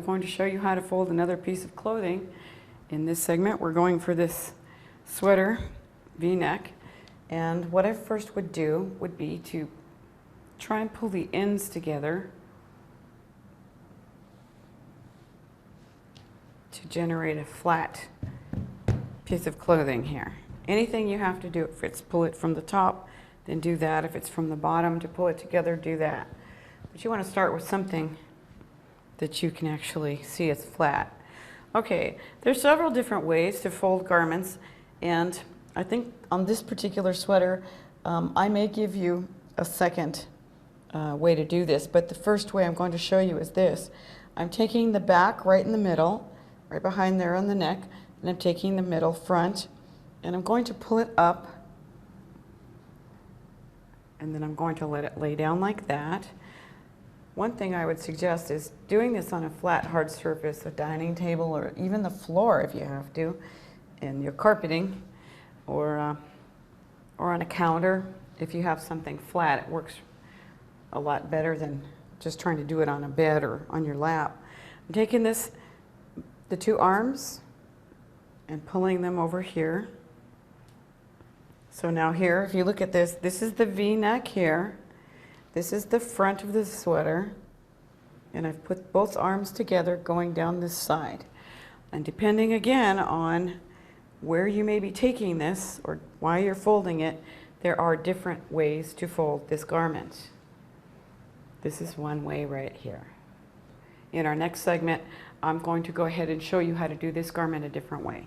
going to show you how to fold another piece of clothing. In this segment, we're going for this sweater V-neck. And what I first would do would be to try and pull the ends together to generate a flat piece of clothing here. Anything you have to do, if it's pull it from the top, then do that. If it's from the bottom to pull it together, do that. But you want to start with something that you can actually see is flat. Okay, there's several different ways to fold garments, and I think on this particular sweater, I may give you a second way to do this, but the first way I'm going to show you is this. I'm taking the back right in the middle, right behind there on the neck, and I'm taking the middle front, and I'm going to pull it up, and then I'm going to let it lay down like that. One thing I would suggest is doing this on a flat, hard surface, a dining table, or even the floor if you have to, and your carpeting, or on a counter. If you have something flat, it works a lot better than just trying to do it on a bed or on your lap. I'm taking this, the two arms, and pulling them over here. So now here, if you look at this, this is the V-neck here. This is the front of the sweater, and I've put both arms together going down this side. And depending again on where you may be taking this or why you're folding it, there are different ways to fold this garment. This is one way right here. In our next segment, I'm going to go ahead and show you how to do this garment a different way.